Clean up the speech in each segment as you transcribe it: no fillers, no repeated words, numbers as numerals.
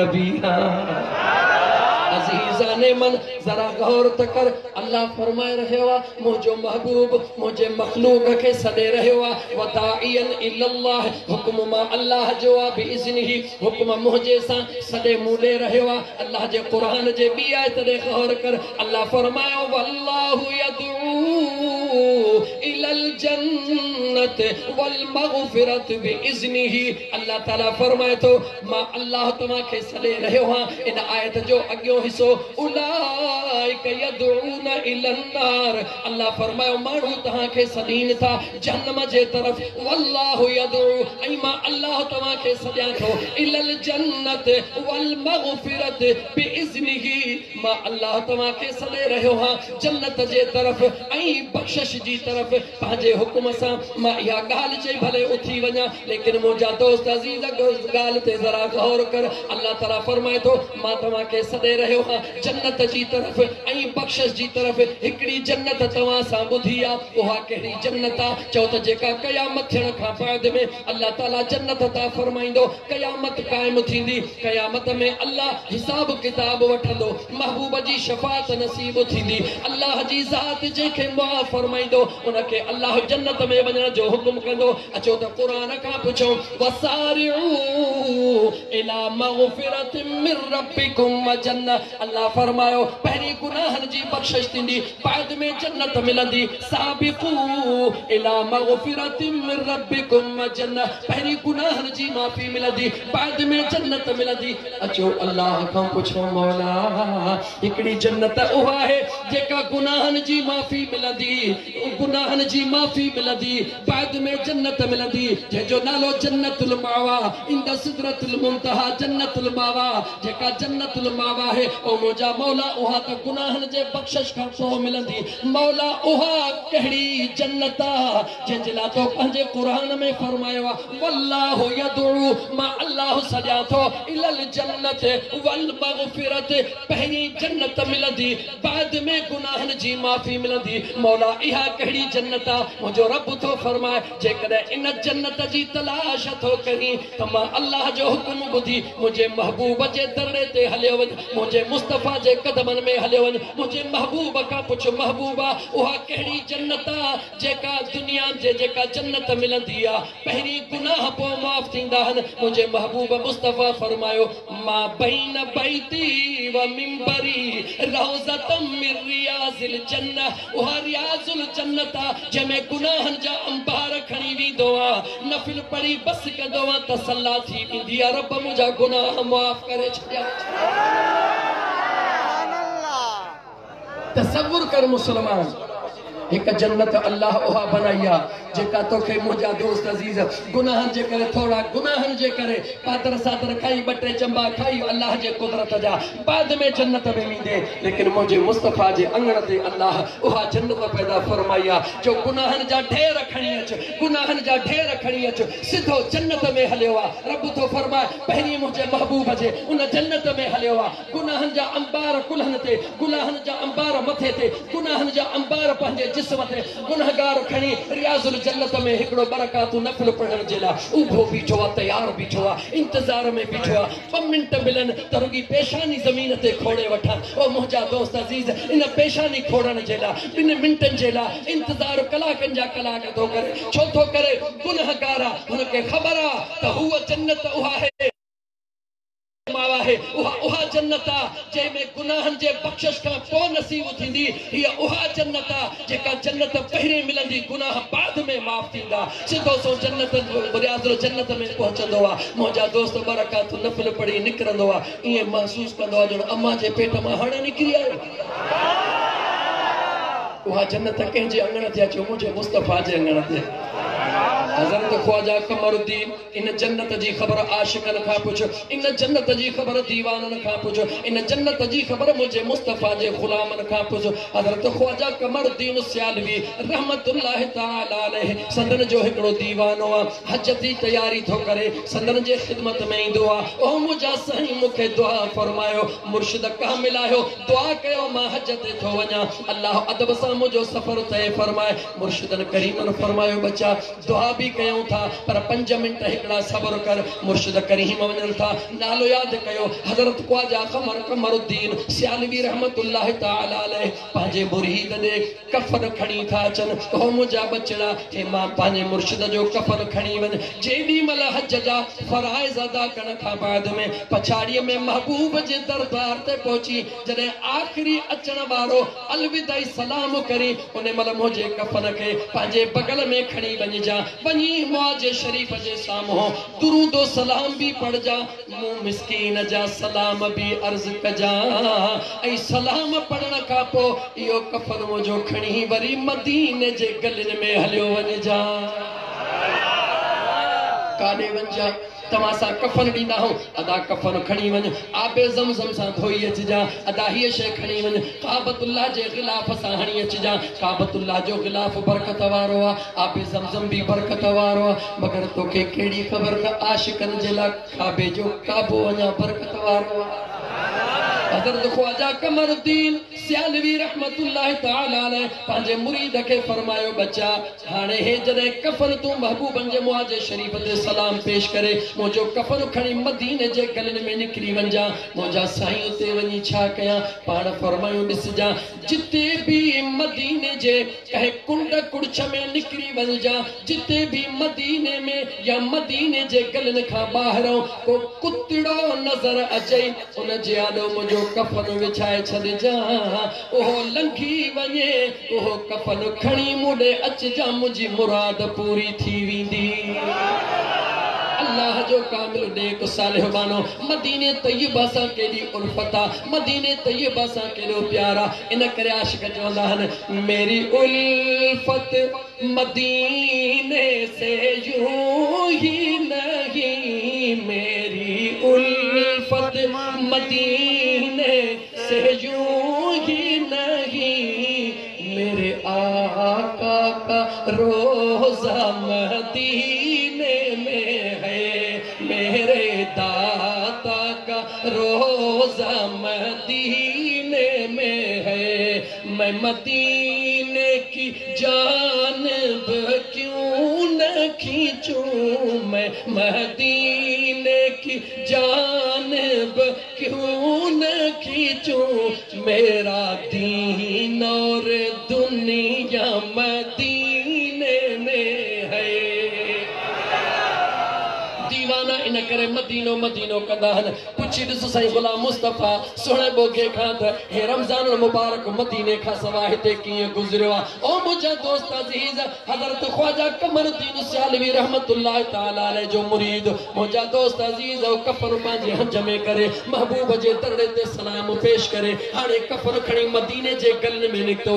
नबी अजीजा ने मन जरा गौर तकर अल्लाह फरमाए रहे वा मुझो महबूब मुझे मखलूक के सदे रहे वा वदाइयन इल्लल्लाह हुक्म मा अल्लाह जो आ बिइज़्निही हुक्म मुझे सा सदे मूले रहे वा अल्लाह जे कुरान जे बी आयत दे गौर कर अल्लाह फरमायो वल्लाहु यदऊ इलल जन्नत वल मगफिरत बिइज़्निही अल्लाह ताला फरमाए तो मा अल्लाह तमा के सदे रहे वा इन आयत जो अग्यो हिस्सो उलाइक यदऊन इलन नार अल्लाह फरमायो मानू तहां के सदीन था जहन्नम जे तरफ वल्लाहु यदऊ ऐमा अल्लाह तमा के सदिया थो इलल जन्नत वल मगफिरत बिइज़्निही मा अल्लाह तमा के सदे रहो हां जन्नत जे तरफ ऐ बख्शिश जी तरफ पाजे हुक्म सा मा या गाल चई भले उठी वना लेकिन मोजा दोस्त अजीज गाल ते जरा गौर कर अल्लाह ताला फरमाए तो मा तमा के सदे रहो हां जन्नत जी तरफ ऐ बख्शिश जी तरफ हिकड़ी जन्नत तवा सा बुधिया ओहा केड़ी जन्नत चौ त जेका कयामत थियण का बाद में अल्लाह ताला जन्नत ता फरमाइंदो कयामत कायम थींदी कयामत में अल्लाह हिसाब किताब वठंदो महबूब जी शफाअत नसीब थींदी अल्लाह जी जात जेके माफ फरमाइंदो उनके अल्लाह जन्नत में वञण जो हुक्म कंदो अचो त कुरान का पुछो वसारिउ इला मगफिरतिन मिर रब्बिकुम व जन्नत अल्लाह फरमायो पहली गुनाहन जी बख्शिश थींदी बाद में जन्नत मिलंदी साबिकू इला मगफिरतिन मिर रब्बिकुम व जन्नत पहली गुनाहन जी माफी मिलंदी बाद में जन्नत मिलंदी अचो अल्लाह खां पुछो मौला हिकड़ी जन्नत उहा है जेका गुनाहन जी माफी मिलंदी गुनाहन जी माफी मिलंदी बाद में जन्नत मिलंदी जो नालो जन्नतुल मावा इंद सिदरतुल मुंतहा जन्नतुल मावा जेका जन्नतुल मावा है ओ मुजा मौला उहा त गुनाहन जे बख्शिश खां पो मिलंदी मौला उहा कहड़ी जन्नता जंजला तो पंजे कुरान में फरमायो वल्लाहु यदऊ मा अल्लाह सजा थो इलल जन्नत वल मगफिरत पहली जन्नत मिलंदी बाद में गुनाहन जी माफी मिलंदी मौला इहा कहड़ी जन्नता मुझो रब तो फरमाए जेकदे इन जन्नत जी तलाश थो करी त मां अल्लाह जो हुक्म बुधी मुझे महबूब जे दरड़े ते हलियो वञ मुझे मुस्तफा जे कदमन में हलियो वञ मुझे महबूब का पुछ महबूबा उहा कहड़ी जन्नता जेका दुनिया जे जेका जन्नत मिलंदी आ पहली गुनाह पो माफ थींदा हन मुझे महबूब मुस्तफा फरमायो मा बैन बैती व मिंबरी रौज़तम मिर रियाज़िल जन्नह उहा रियाज़ुल जन्नता जमे गुनाहन जा अंबार खणी वींदो आ नफिल पढ़ी बस कंदो आ तसल्ला थी वेंदी आ रब मुंहिंजा गुनाह माफ करे छॾिया तसव्वुर कर मुसलमान एक जन्नत अल्लाह उहा बनाया जेका तोखे मुझा दोस्त अजीज गुनाहन जे करे थोड़ा गुनाहन जे करे पातर सातर खाई बटे चंबा खाई अल्लाह जे कुदरत जा बाद में जन्नत में वेंदे लेकिन मुझे मुस्तफा जे अंगण ते अल्लाह उहा जन्नत पैदा फरमाया जो गुनाहन जा ढेर खणी अच गुनाहन जा ढेर खणी अच सिधो जन्नत में हलियो आ रब तो फरमाए पहली मुझे महबूब जे उन जन्नत में हलियो आ गुनाहन जा अंबार कुल्हन ते गुनाहन जा अंबार मथे ते गुनाहन जा अंबार पंहिंजे जिस्म ते गुनहगार खणी रियाज़ुल जन्नत में हिकड़ो बरकातु नफल पढ़ण जे ला उभो बीठो आ तैयार बीठो आ इंतजार में बीठो आ 2 मिनट मिलन त रुगी पेशानी जमीन ते खोड़े वठा ओ मुंहिंजा दोस्त अजीज इन पेशानी खोड़ण जे ला 2 मिनटन जे ला इंतजार कलाकन जा कलाक थो करे छो थो करे गुनहगार हुनके ख़बर आ त हुआ जन्नत उहा है मावा है उहा जन्नता जे में गुनाहन जे बख्शिश का पो नसीब थींदी हिया उहा जन्नता जेका जन्नत पहरे मिलंदी गुनाह बाद में माफ थींदा सिधो सो जन्नत रियाज़ुल जन्नत में पहुंचंदो आ मुंहिंजा दोस्त बरकात नफल पढ़ी निकरंदो आ इए महसूस कंदो आ जो अम्मा जे पेट मां हाणे निकरी आयो उहा जन्नत कंहिंजे अंगण ते अचो मुझे मुस्तफा जे अंगण ते हज़रत ख्वाजा कमरुद्दीन इन जन्नत जी खबर आशिकन खां पुछो इन जन्नत जी खबर दीवानन खां पुछो इन जन्नत जी खबर मुझे मुस्तफा जे गुलामन खां पुछो हज़रत ख्वाजा कमरुद्दीन सियालवी रहमतुल्लाह तआला अलैहि संदन जो हिकड़ो दीवानो आ हज जी तैयारी थो करे संदन जे खिदमत में ईंदो आ ओ मुझा साईं मुखे दुआ फरमायो मुर्शिद कामिल आयो दुआ कयो मां हज ते थो वञा अल्लाह अदब सां मुझो सफर तय फरमाए मुर्शिदन करीमन फरमायो बच्चा दुआ भी कयूं था पर 5 मिनट हिकड़ा सब्र कर मुर्शिद करीम वञन था नालो याद कयो हजरत ख्वाजा कमरुद्दीन सियालवी रहमतुल्लाह तआला अलैह पांजे मुरीद दे कफन खणी था अचन ओ मुजा बचड़ा हे मां पांजे मुर्शिद जो कफन खणी वन जेडी मल हज जा फराइज अदा करण खां बाद में पछाड़ी में महबूब जे दरबार ते पहुंची जने आखिरी अचण वारो अलविदाई सलाम करी उन मल मुझे कफन के पांजे बगल में खणी वञ जा वञी मुआज शरीफ जे सामो दुरूद ओ सलाम भी पढ़ जा मुंह मिस्कीन जा सलाम भी अर्ज कजा ऐ सलाम पढ़ण का पो यो कफन मुझो खणी वरी मदीने जे गलिन में हलियो वञ जा काडे वञ जा तमासा कफन दींदा हो अदा कफन खणी वन आबे ज़मज़म सा धोई अच जा अदा ही शे खणी वन काबतुल्लाह जे गिलाफ सा हणी अच जा काबतुल्लाह जो गिलाफ बरकत वारो आबे ज़मज़म भी बरकत वारो मगर तोके केड़ी खबर का आशिकन जे ला काबे जो काबो वना बरकत वारो हजरत ख्वाजा कमरुद्दीन सियालवी रहमतुल्लाह तआला अलैह पांजे मुरीद के फरमायो बच्चा हाने हे जदे कफन तू महबूबन जे मुआजे शरीफ ते सलाम पेश करे मुझो कफन खणी मदीने जे गलन में निकली वंजा मुझा साईं ते वनी छा कया पाण फरमायो दिस जा जिते भी मदीने जे कहे कुंड कुड़छ में निकली वंजा जिते भी मदीने में या मदीने जे गलन का बाहरों को कुतड़ो नजर अचे उन जे आडो मुझो कफन विछाए छॾ जा ओहो लंघी वञे ओहो कफन खणी मुड़े अच जा मुझी मुराद पूरी थी वेंदी अल्लाह जो कामिल नेक सालिह बानो मदीने तय्यबा सा केडी उल्फता मदीने तय्यबा सा केडो प्यारा इन करे आशिक चवंदा हन मेरी उल्फत मदीने से यूं ही नहीं मेरी उल्फत मदीने से यूं ही नहीं मेरे आका का रोज़ा मदीने में है मेरे दाता का रोज़ा मदीने में है मैं मदीने की जानिब क्यों न खींचूं मैं मदीने की जानिब क्यों न खींचूं मेरा दीन और दुनिया मदीने में है दीवाना इन करे मदीनो मदीनो कंदा हन पुछी दिस साईं गुलाम मुस्तफा सोने बोगे खां त हे रमजान मुबारक मदीने खां सवा हिते कीअं गुज़रियो ओ मुंहिंजा दोस्त अज़ीज़ हज़रत ख्वाजा कमरुद्दीन सियालवी रहमतुल्लाह तआला अलैह जो मुरीद मुंहिंजा दोस्त अज़ीज़ ओ कफन पंहिंजे हंज में करे महबूब जे दरड़े ते सलाम पेश करे हाणे कफन खणी मदीने जे गलन में निकतो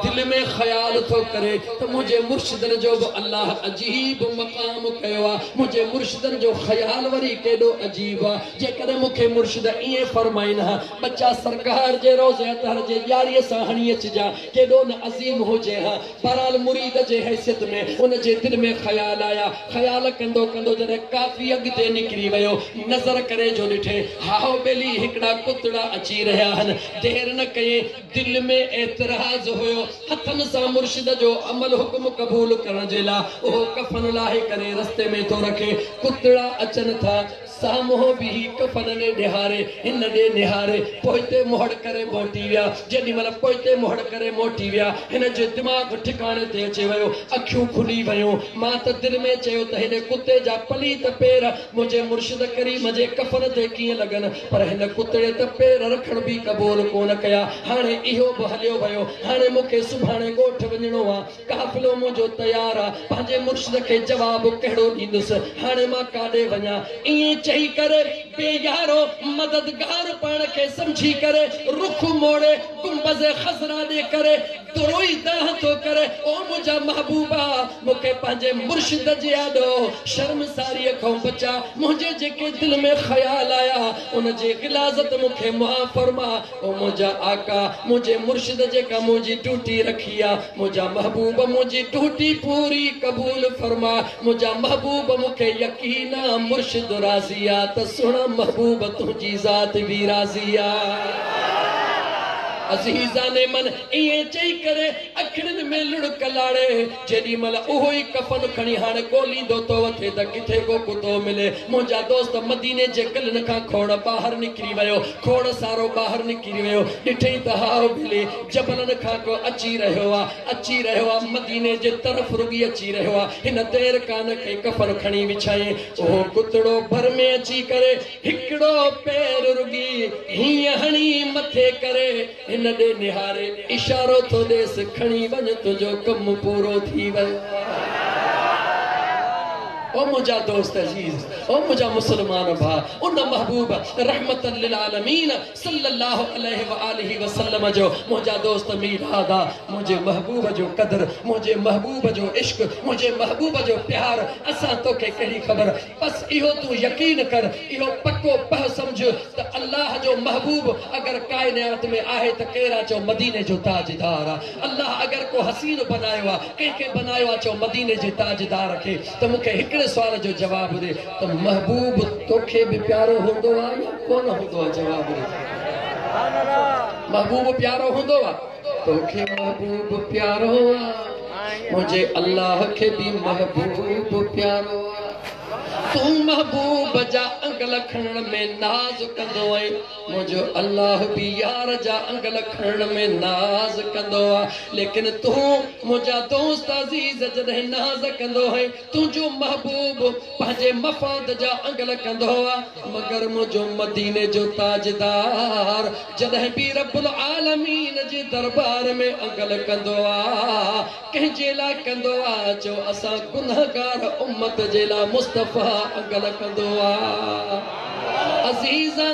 दिल में ख्याल थो करे त मुझे मुर्शिदन जो अल्लाह अजीब मकाम कयो मुझे मुर्शिदन जो ख्याल वरी केडो अजीब जे कदे मुखे मुर्शिद इए फरमाइन हा बच्चा सरकार जे रोज़े अतहर जे यारी सा हणी अच जा केडो न अजीम हो जे हा बहरहाल मुरीद जे हैसियत में उन जे दिल में ख्याल आया ख्याल कंदो कंदो जने काफी अगते निकली वयो नजर करे जो दिठे हाओ बेली हिकड़ा कुतड़ा अची रहा हन देर न कये दिल में एतराज होयो हथन सा मुर्शिद जो अमल हुक्म कबूल करण जे ला ओ कफन लाहे करे रस्ते में तो रखे कुतड़ा अचन था सामो भी कफन ने निहारे इन ने निहारे पोइते मोहड़ करे मोटी विया जेडी मतलब पोइते मोहड़ करे मोटी विया इन जे दिमाग ठिकाने ते अचे वयो अखियूं खुली वयो मां त दिल में चयो त हिन कुत्ते जा पलीत पैर मुझे मुर्शिद करीम जे कफन ते कीअं लगन पर हिन कुतड़े त पैर रखण भी कबूल कोन कया हाणे इहो बि हलियो वयो हाणे मूंखे सुभाणे ॻोठ वञणो आहे काफ़िलो मुंहिंजो तयार आहे पंहिंजे मुर्शिद खे जवाब कहिड़ो ॾींदुसि हाणे मां काॾे वञा ईअं चई करे बेयारो मददगार पाण खे समझी करे रुख मोड़े गुंबज़ खज़रा दे करे तुरोई दाह तो करे ओ मुझा महबूबा मुखे पंहिंजे मुर्शिद जे आॾो शर्मसारी खां बचा मुझे जेके दिल में ख्याल आया उन जे गिलाज़त मुखे माफ़ फरमा ओ मुझा आका मुझे मुर्शिद जेका मुझी ड्यूटी रखी आ मुझा महबूब मुझी ड्यूटी पूरी कबूल फरमा मुझा महबूब मुखे यकीना मुर्शिद राज़िया त सुना महबूब तुझी ज़ात भी राज़िया अज़ीज़ा ने मन इए चई करे अखड़न में लुड़क लाड़े जेडी मल उहो ही कफन खणी हाने कोलींदो तो वथे त किथे को कुतो मिले। मुंहिंजा दोस्त मदीने जे कलन खां खोड़ बाहर निकरी वियो, खोड़ सारो बाहर निकरी वियो, ॾिठई त हाओ बिले जबलन खां को अची रहियो आ मदीने जे तरफ रुगी अची रहियो आ। हिन देर कान कई कफन खणी विछाई, ओहो कुतड़ो भर में अची करे हिकड़ो पैर रुगी हीअं हणी मथे करे हिन ॾे निहारे इशारो थो ॾेस खणी वञ तुंहिंजो कम पूरो थी वियो। ओ मुझा दोस्त अजीज, ओ मुझा मुसलमान भा, उन महबूब रहमतन लिल आलमीन सल्लल्लाहु अलैहि व आलिहि वसल्लम जो मुझा दोस्त मीरादा, मुझे महबूब जो कदर, मुझे महबूब जो इश्क, मुझे महबूब जो प्यार असा तो के कही खबर। बस इहो तू यकीन कर, इहो पक्को पह समझ त अल्लाह जो महबूब अगर कायनात में आहे त केरा चो मदीने जो ताजदार आ। अल्लाह अगर को हसीन बनायो आ, के बनायो आ चो मदीने जे ताजदार खे, त मुखे हिकड़े सवाल जो जवाब दे त महबूब तोखे भी प्यारो होंदो आ या कोन होंदो आ? जवाब दे। महबूब प्यारो होंदो आ? तोखे महबूब प्यारो आ? मुझे अल्लाह के भी महबूब प्यारो आ। तू महबूब जा अंगल खणण में नाज कंदो है, मुझो अल्लाह भी यार जा अंगल खणण में नाज कंदो आ। लेकिन तू मुझा दोस्त अजीज जॾहिं नाज कंदो है, तुझो महबूब पंहिंजे मफाद जा अंगल कंदो आ। मगर मुझो मदीने जो ताजदार जॾहिं भी रब्बुल आलमीन जे दरबार में अंगल कंदो आ, कंहिंजे लाइ कंदो आ? चो असां गुनहगार उम्मत जे लाइ मुस्तफा अंगल कंदो आ। अजीज़ा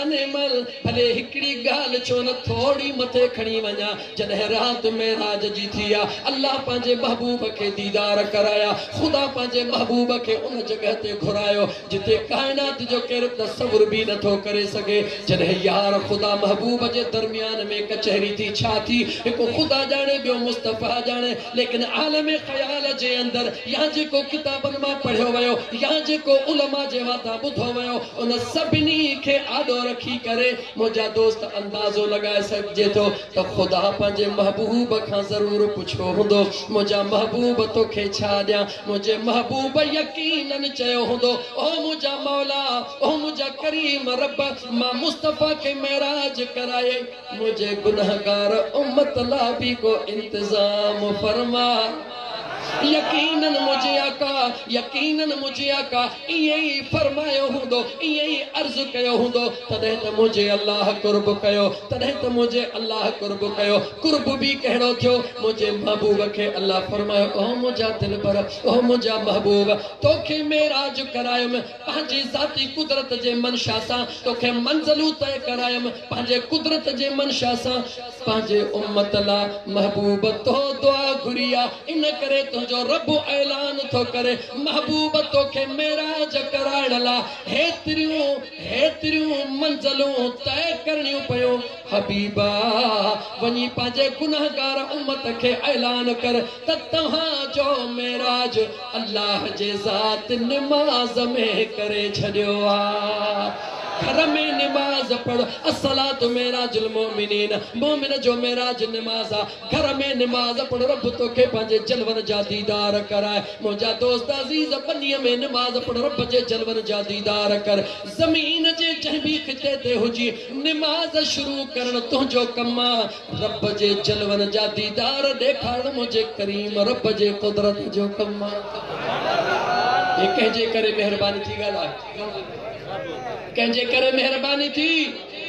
ने मल भले हिकड़ी गाल छो न थोड़ी मथे खणी वञा। जॾहिं रात में राज जी थी आ, अल्लाह पंहिंजे महबूब के दीदार कराया, खुदा पंहिंजे महबूब के उन जगह ते घुरायो जिथे कायनात जो केर तसव्वुर भी नथो करे सके। जॾहिं यार खुदा महबूब जे दरमियान में कचहरी थी, छा थी? हिकु खुदा जाने, ॿियो मुस्तफा जाने। लेकिन आलम ख़याल जे अंदर या जेको किताबन मां पढ़ियो वयो या जेको उलमा जे वाता ॿुधो वयो, उन सभिनी खे आॾो रखी करे मुंहिंजा दोस्त अंदाज़ो लगाए सघिजे थो त खुदा पंहिंजे महबूब खां ज़रूर पुछियो हूंदो, मुंहिंजा महबूब तोखे छा ॾियां? मुंहिंजे महबूब यकीनन चयो हूंदो, ओ मुंहिंजा मौला, ओ मुंहिंजा करीम रब, मां मुस्तफा खे महराज कराए, मुंहिंजे गुनहगार उम्मत ला भी को इंतजाम फरमा। यकीनन मुझे आका यही फरमायो हूंदो, यही अर्ज कयो हूंदो, तॾहिं त मुझे अल्लाह कुर्ब कयो, तॾहिं त मुझे अल्लाह कुर्ब कयो। कुर्ब भी कहिड़ो थियो? मुझे महबूब खे अल्लाह फरमायो, ओ मुंहिंजा दिलबर, ओ मुंहिंजा महबूब, तोखे मेराज करायमि पंहिंजी ज़ाती कुदरत जे मनशा सां, तोखे मंज़िलूं तय करायमि पंहिंजे कुदरत जे मनशा सां। पंहिंजे उम्मत ला महबूब तो दुआ घुरिया, इन करे तुझो रब ऐलान थो करे, महबूब तोखे मेराज कराइण ला हेतिरियूं मंज़िलूं तय करणियूं पयूं। हबीबा वञी पंहिंजे गुनहगार उम्मत खे ऐलान कर त तव्हांजो मेराज अल्लाह जे ज़ात निमाज़ में करे छॾियो आ। घर में निमाज पढ़, अस्सलात मेराजुल मोमिनीन, मोमिन जो मेराज निमाज आ। घर में निमाज पढ़, रब तोखे पंहिंजे जलवन जा दीदार कराए। मुंहिंजा दोस्त अजीज बनीअ में निमाज पढ़, रब जे जलवन जा दीदार कर। ज़मीन जे जंहिं भी खिते ते हुजी निमाज शुरू करण तुंहिंजो कम आ। रब जे जलवन जा दीदार ॾेखारण मुंहिंजे करीम रब जे कुदरत जो कम आ। ये कंहिंजे करे महिरबानी थी ॻाल्हाए, कंहिंजे करे मेहरबानी थी?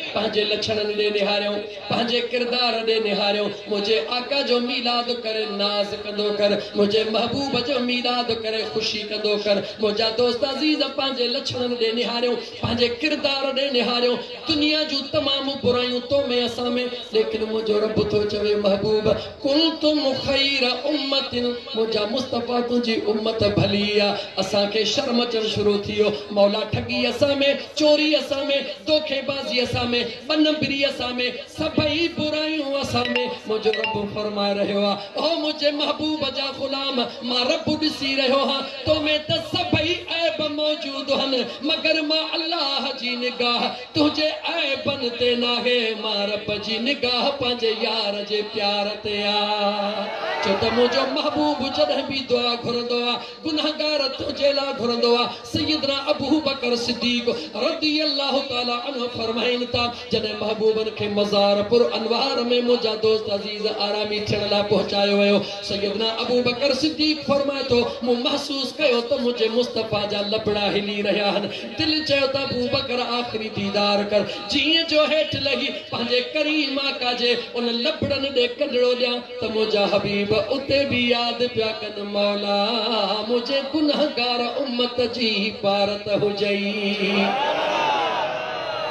पंहिंजे लक्षणनि ॾे निहारियो, पंहिंजे किरदार ॾे निहारियो। मुंहिंजे आका जो मीलाद करे नाज़ कंदो कर, मुंहिंजे महबूब जो मीलाद करे ख़ुशी कंदो कर। मुंहिंजा दोस्त अज़ीज़ पंहिंजे लक्षणनि ॾे निहारियो, पंहिंजे किरदार ॾे निहारियो। दुनिया जूं तमामु बुरायूं तो में असां में, लेकिन मुंहिंजो रब थो चवे महबूब कुंतुम ख़ैर उम्मतिन, मुंहिंजा मुस्तफ़ा तुंहिंजी उम्मत भली आहे। असांखे शर्म अचणु शुरू थी वियो, मौला ठगी असां में, चोरी असां में, धोखेबाज़ी असां में, में बन बिरी असा में सभई बुराइयों असा में मुझे रब फरमाए रहो ओ मुझे महबूब जा गुलाम मां रब ॾिसी रहो हां तो में त सभई ऐब मौजूद हन मगर मां अल्लाह जी निगाह तुझे ऐबन ते नाहे मां रब जी निगाह पंहिंजे यार जे प्यार ते आ छो त मुझो महबूब जॾहिं भी दुआ घुरंदो आ गुनाहगार तुझे ला घुरंदो आ सैयदना अबू बकर सिद्दीक रज़ी अल्लाह तआला अन्हु फरमाइन था जॾहिं महबूबन खे मज़ार पुर अनवार में मुझा दोस्त अजीज आरामी थियण ला पहुचायो वियो सैयदना अबू बकर सिद्दीक फरमाए तो मु महसूस कयो त मुझे मुस्तफा जा लबड़ा हिली रहा हन दिल चयो त अबू बकर आखिरी दीदार कर जीअं जो हेठ लही पंहिंजे करीम आका जे उन लबड़न दे कंडड़ो ॾियां त मुझा हबीब उते भी याद पिया कन मौला मुझे गुनाहगार उम्मत जी पारत हुजई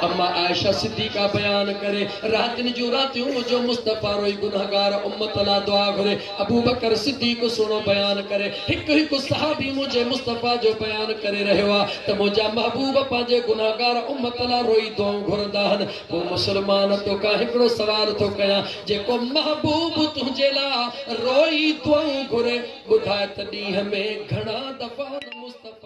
अम्मा आयशा सिद्दीका बयान करे रातिन जो रातियों मुझो मुस्तफा रोई गुनाहगार उम्मत ला दुआ घुरे अबू बकर सिद्दीक सुनो बयान करे हिक हिक सहाबी मुझे मुस्तफा जो बयान करे रहो त मुझा महबूब पांजे गुनाहगार उम्मत ला रोई दुआ घुरदा हन वो मुसलमान तो का हिकड़ो सवाल तो कया जेको महबूब तुझे ला रोई दुआ घुरे बुधाए त ॾींहं में घणा दफ़ा मुस्तफा